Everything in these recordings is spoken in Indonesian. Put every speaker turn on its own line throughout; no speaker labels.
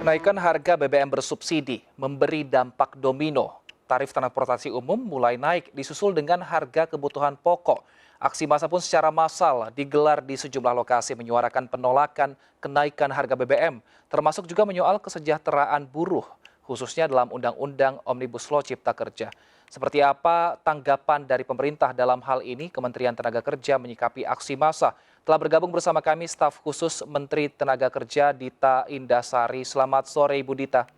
Kenaikan harga BBM bersubsidi memberi dampak domino. Tarif transportasi umum mulai naik disusul dengan harga kebutuhan pokok. Aksi massa pun secara massal digelar di sejumlah lokasi menyuarakan penolakan kenaikan harga BBM, termasuk juga menyoal kesejahteraan buruh, khususnya dalam Undang-Undang Omnibus Law Cipta Kerja. Seperti apa tanggapan dari pemerintah dalam hal ini? Kementerian Tenaga Kerja menyikapi aksi massa. Telah bergabung bersama kami staf khusus Menteri Tenaga Kerja Dita Indasari. Selamat sore Ibu Dita.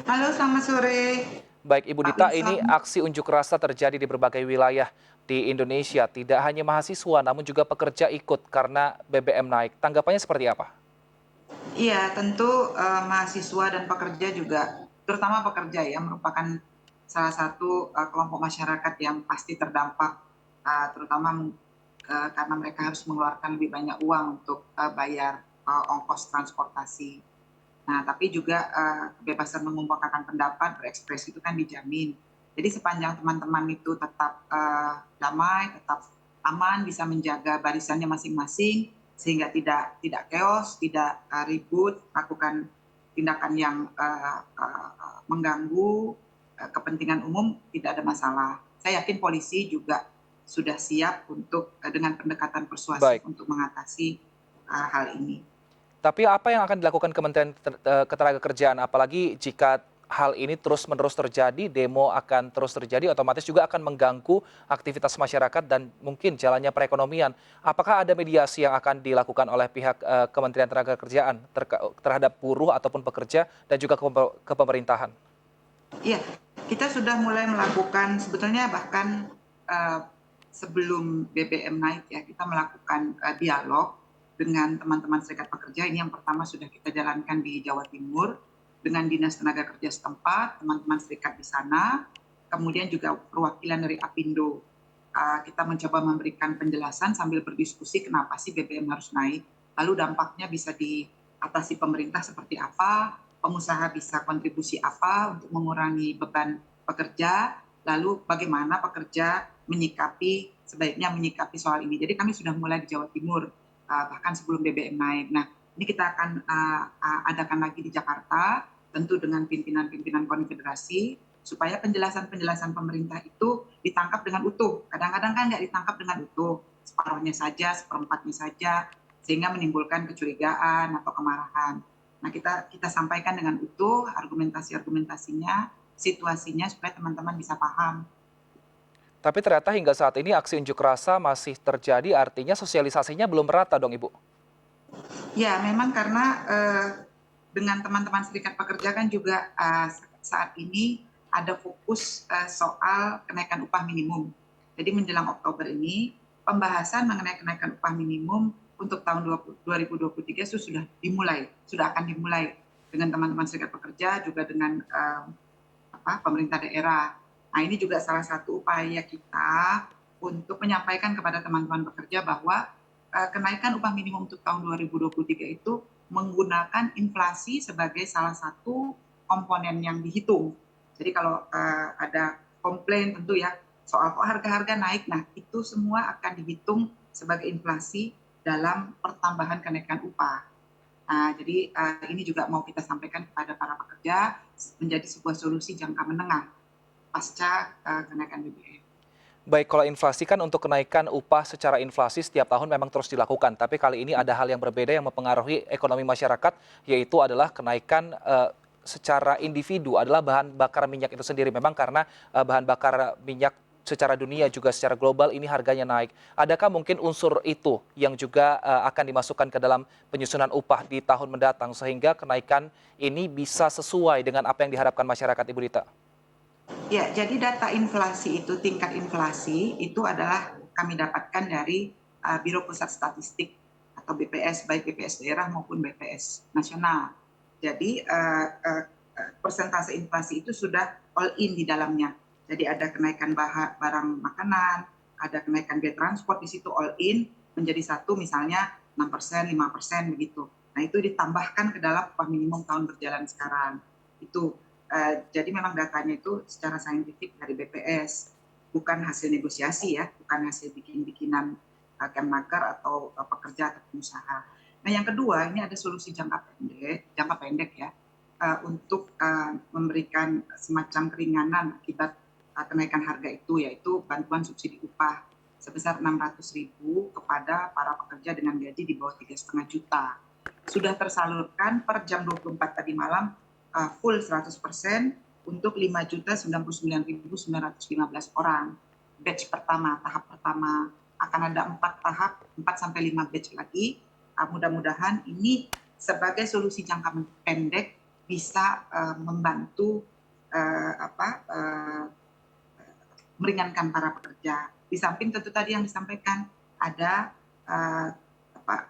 Halo, selamat sore,
Baik Ibu
Pak
Dita, ini
Wilson.
aksi unjuk rasa terjadi di berbagai wilayah di Indonesia. Tidak hanya mahasiswa namun juga pekerja ikut karena BBM naik. Tanggapannya seperti apa?
Iya, tentu mahasiswa dan pekerja juga, terutama pekerja ya, merupakan salah satu kelompok masyarakat yang pasti terdampak, terutama karena mereka harus mengeluarkan lebih banyak uang untuk bayar ongkos transportasi. Nah, tapi juga kebebasan mengemukakan pendapat, berekspresi itu kan dijamin. Jadi sepanjang teman-teman itu tetap damai, tetap aman, bisa menjaga barisannya masing-masing, sehingga tidak chaos, tidak ribut, lakukan tindakan yang mengganggu kepentingan umum, tidak ada masalah. Saya yakin polisi juga sudah siap untuk dengan pendekatan persuasif
Baik,
untuk mengatasi hal ini.
tapi apa yang akan dilakukan Kementerian Ketenagakerjaan apalagi jika hal ini terus-menerus terjadi, demo akan terus terjadi, otomatis juga akan mengganggu aktivitas masyarakat dan mungkin jalannya perekonomian. Apakah ada mediasi yang akan dilakukan oleh pihak Kementerian Tenagakerjaan terhadap buruh ataupun pekerja dan juga ke pemerintahan?
Iya, kita sudah mulai melakukan sebetulnya bahkan eee, sebelum BBM naik ya, kita melakukan dialog dengan teman-teman serikat pekerja. Ini yang pertama sudah kita jalankan di Jawa Timur dengan Dinas Tenaga Kerja setempat, teman-teman serikat di sana, kemudian juga perwakilan dari Apindo. Kita mencoba memberikan penjelasan sambil berdiskusi kenapa sih BBM harus naik, lalu dampaknya bisa diatasi pemerintah seperti apa, pengusaha bisa kontribusi apa untuk mengurangi beban pekerja, lalu bagaimana pekerja sebaiknya menyikapi soal ini. Jadi kami sudah mulai di Jawa Timur, bahkan sebelum BBM naik. Nah, ini kita akan adakan lagi di Jakarta, tentu dengan pimpinan-pimpinan konfederasi, supaya penjelasan-penjelasan pemerintah itu ditangkap dengan utuh. Kadang-kadang kan nggak ditangkap dengan utuh, separuhnya saja, seperempatnya saja, sehingga menimbulkan kecurigaan atau kemarahan. Nah, kita sampaikan dengan utuh argumentasi-argumentasinya, situasinya supaya teman-teman bisa paham.
Tapi ternyata hingga saat ini aksi unjuk rasa masih terjadi, artinya sosialisasinya belum merata dong Ibu?
Ya, memang karena dengan teman-teman serikat pekerja kan juga saat ini ada fokus soal kenaikan upah minimum. Jadi menjelang Oktober ini pembahasan mengenai kenaikan upah minimum untuk tahun 2023 itu sudah dimulai, sudah akan dimulai dengan teman-teman serikat pekerja juga dengan pemerintah daerah. Nah, ini juga salah satu upaya kita untuk menyampaikan kepada teman-teman pekerja bahwa kenaikan upah minimum untuk tahun 2023 itu menggunakan inflasi sebagai salah satu komponen yang dihitung. Jadi kalau ada komplain tentu ya soal kok harga-harga naik, nah itu semua akan dihitung sebagai inflasi dalam pertambahan kenaikan upah. Nah, jadi ini juga mau kita sampaikan kepada para pekerja menjadi sebuah solusi jangka menengah pasca kenaikan BBM.
Baik, kalau inflasi kan untuk kenaikan upah secara inflasi setiap tahun memang terus dilakukan. Tapi kali ini ada hal yang berbeda yang mempengaruhi ekonomi masyarakat, yaitu adalah kenaikan secara individu adalah bahan bakar minyak itu sendiri. Memang karena bahan bakar minyak secara dunia juga secara global ini harganya naik. Adakah mungkin unsur itu yang juga akan dimasukkan ke dalam penyusunan upah di tahun mendatang sehingga kenaikan ini bisa sesuai dengan apa yang diharapkan masyarakat, Ibu Dita?
Ya, jadi data inflasi itu, tingkat inflasi itu adalah kami dapatkan dari Biro Pusat Statistik atau BPS, baik BPS daerah maupun BPS nasional. Jadi persentase inflasi itu sudah all in di dalamnya. Jadi ada kenaikan barang makanan, ada kenaikan biaya transport di situ all in menjadi satu misalnya 6%, 5% begitu. Nah, itu ditambahkan ke dalam upah minimum tahun berjalan sekarang. Itu jadi memang datanya itu secara saintifik dari BPS, bukan hasil negosiasi ya, bukan hasil bikin-bikinan Kemnaker atau pekerja atau pengusaha. Nah, yang kedua ini ada solusi jangka pendek ya. untuk memberikan semacam keringanan akibat kenaikan harga itu, yaitu bantuan subsidi upah sebesar 600.000 kepada para pekerja dengan gaji di bawah 3,5 juta. Sudah tersalurkan per jam 24 tadi malam full 100% untuk 5.099.915 orang. Batch pertama, tahap pertama. Akan ada 4 tahap, 4 sampai 5 batch lagi. Mudah-mudahan ini sebagai solusi jangka pendek bisa membantu meringankan para pekerja. Di samping tentu tadi yang disampaikan ada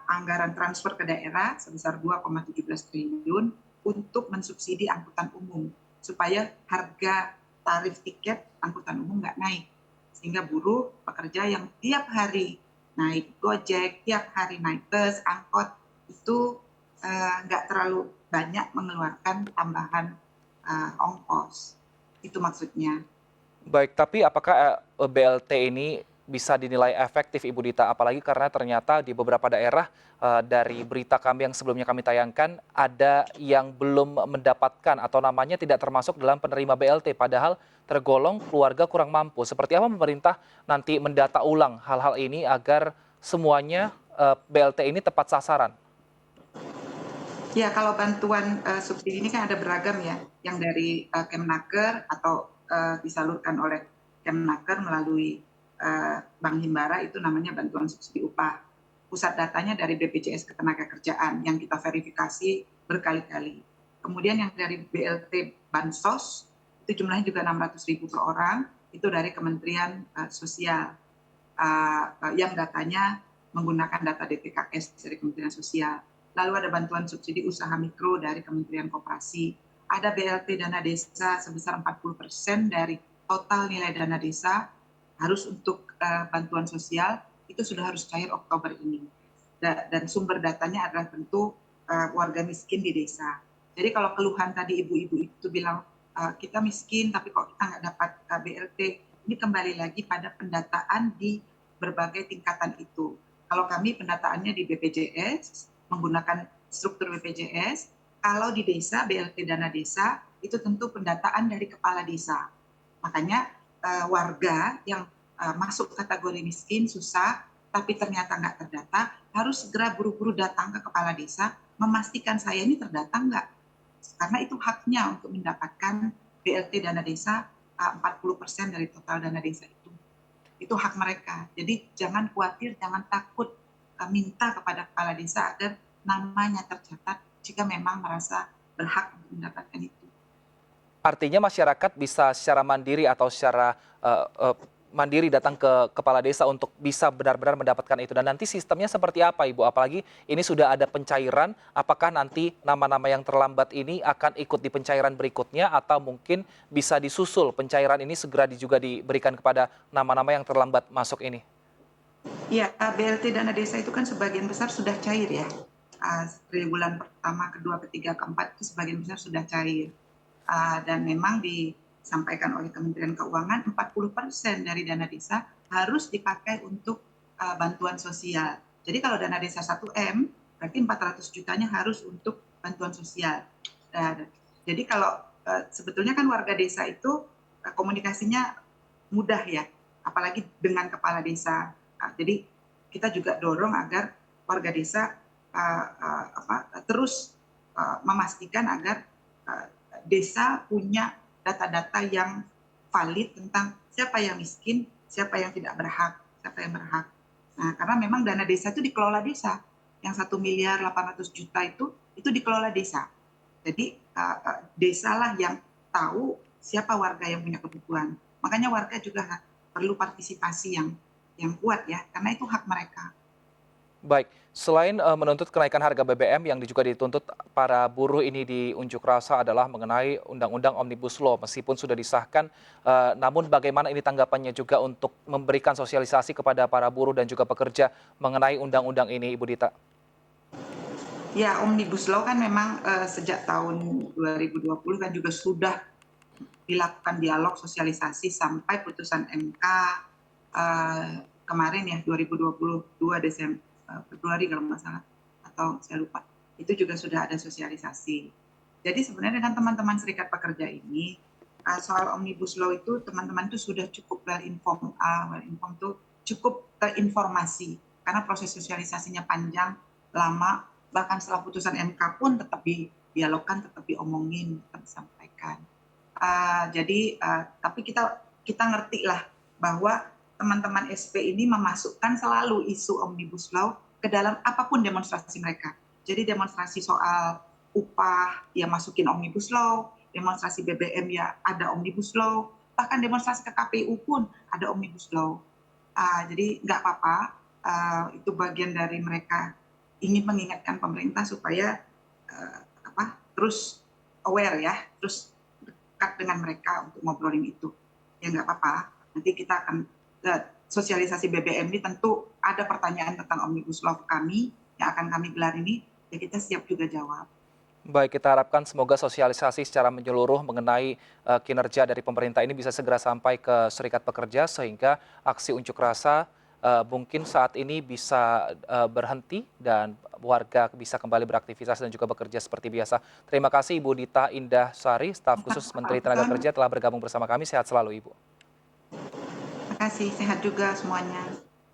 anggaran transfer ke daerah sebesar 2,17 triliun untuk mensubsidi angkutan umum supaya harga tarif tiket angkutan umum nggak naik, sehingga buruh pekerja yang tiap hari naik Gojek, tiap hari naik bus, angkot itu nggak terlalu banyak mengeluarkan tambahan ongkos. Itu maksudnya.
Baik, tapi apakah BLT ini bisa dinilai efektif, Ibu Dita? Apalagi karena ternyata di beberapa daerah dari berita kami yang sebelumnya kami tayangkan, ada yang belum mendapatkan atau namanya tidak termasuk dalam penerima BLT, padahal tergolong keluarga kurang mampu. Seperti apa pemerintah nanti mendata ulang hal-hal ini agar semuanya BLT ini tepat sasaran?
Ya, kalau bantuan subsidi ini kan ada beragam ya, yang dari Kemnaker atau disalurkan oleh Kemnaker melalui Bank Himbara, itu namanya bantuan subsidi upah. Pusat datanya dari BPJS Ketenagakerjaan yang kita verifikasi berkali-kali. Kemudian yang dari BLT Bansos, itu jumlahnya juga 600.000 per orang, itu dari Kementerian Sosial, yang datanya menggunakan data DTKS dari Kementerian Sosial. Lalu ada bantuan subsidi usaha mikro dari Kementerian Koperasi. Ada BLT dana desa sebesar 40% dari total nilai dana desa harus untuk bantuan sosial, itu sudah harus cair Oktober ini. Dan sumber datanya adalah tentu warga miskin di desa. Jadi kalau keluhan tadi ibu-ibu itu bilang kita miskin tapi kok kita nggak dapat BLT, ini kembali lagi pada pendataan di berbagai tingkatan itu. Kalau kami pendataannya di BPJS, menggunakan struktur BPJS, kalau di desa, BLT dana desa, itu tentu pendataan dari kepala desa. Makanya warga yang masuk kategori miskin, susah, tapi ternyata nggak terdata, harus segera buru-buru datang ke kepala desa, memastikan saya ini terdata nggak. Karena itu haknya untuk mendapatkan BLT dana desa 40% dari total dana desa itu. Itu hak mereka. Jadi jangan khawatir, jangan takut minta kepada kepala desa agar namanya tercatat jika memang merasa berhak untuk mendapatkan itu.
Artinya masyarakat bisa secara mandiri atau secara mandiri datang ke kepala desa untuk bisa benar-benar mendapatkan itu. Dan nanti sistemnya seperti apa, Ibu? Apalagi ini sudah ada pencairan, apakah nanti nama-nama yang terlambat ini akan ikut di pencairan berikutnya atau mungkin bisa disusul pencairan ini segera juga diberikan kepada nama-nama yang terlambat masuk ini?
Ya, BLT dana desa itu kan sebagian besar sudah cair ya. Dari bulan pertama, kedua, ketiga, keempat itu sebagian besar sudah cair. Dan memang disampaikan oleh Kementerian Keuangan 40% dari dana desa harus dipakai untuk bantuan sosial. Jadi kalau dana desa 1M, berarti 400 jutanya harus untuk bantuan sosial. Jadi kalau sebetulnya kan warga desa itu komunikasinya mudah ya, apalagi dengan kepala desa. Jadi kita juga dorong agar warga desa terus memastikan agar desa punya data-data yang valid tentang siapa yang miskin, siapa yang tidak berhak, siapa yang berhak. Nah, karena memang dana desa itu dikelola desa. Yang 1.800.000.000 itu dikelola desa. Jadi desalah yang tahu siapa warga yang punya kebutuhan. Makanya warga juga perlu partisipasi yang kuat ya, karena itu hak mereka.
Baik, selain menuntut kenaikan harga BBM yang juga dituntut para buruh ini di unjuk rasa adalah mengenai Undang-Undang Omnibus Law. Meskipun sudah disahkan, namun bagaimana ini tanggapannya juga untuk memberikan sosialisasi kepada para buruh dan juga pekerja mengenai undang-undang ini, Ibu Dita?
Ya, Omnibus Law kan memang sejak tahun 2020 kan juga sudah dilakukan dialog sosialisasi sampai putusan MK kemarin ya 2022 Februari kalau nggak salah, atau saya lupa, itu juga sudah ada sosialisasi. Jadi sebenarnya dengan teman-teman serikat pekerja ini, soal Omnibus Law itu teman-teman itu sudah cukup well informed tuh cukup terinformasi karena proses sosialisasinya panjang, lama, bahkan setelah putusan MK pun tetap didialogkan, tetap diomongin, tetap disampaikan. Tapi kita ngerti lah bahwa teman-teman SP ini memasukkan selalu isu Omnibus Law ke dalam apapun demonstrasi mereka. Jadi demonstrasi soal upah ya masukin Omnibus Law, demonstrasi BBM ya ada Omnibus Law, bahkan demonstrasi ke KPU pun ada Omnibus Law. Jadi nggak apa-apa, itu bagian dari mereka ingin mengingatkan pemerintah supaya terus aware ya, terus dekat dengan mereka untuk ngobrolin itu. Ya nggak apa-apa, nanti kita akan sosialisasi BBM ini tentu ada pertanyaan tentang Omnibus Law kami yang akan kami gelar ini, ya kita siap juga jawab.
Baik, kita harapkan semoga sosialisasi secara menyeluruh mengenai kinerja dari pemerintah ini bisa segera sampai ke serikat pekerja sehingga aksi unjuk rasa mungkin saat ini bisa berhenti dan warga bisa kembali beraktivitas dan juga bekerja seperti biasa. Terima kasih Ibu Dita Indah Sari, staf khusus Menteri Tenaga Kerja telah bergabung bersama kami. Sehat selalu Ibu.
Terima kasih, sehat juga semuanya.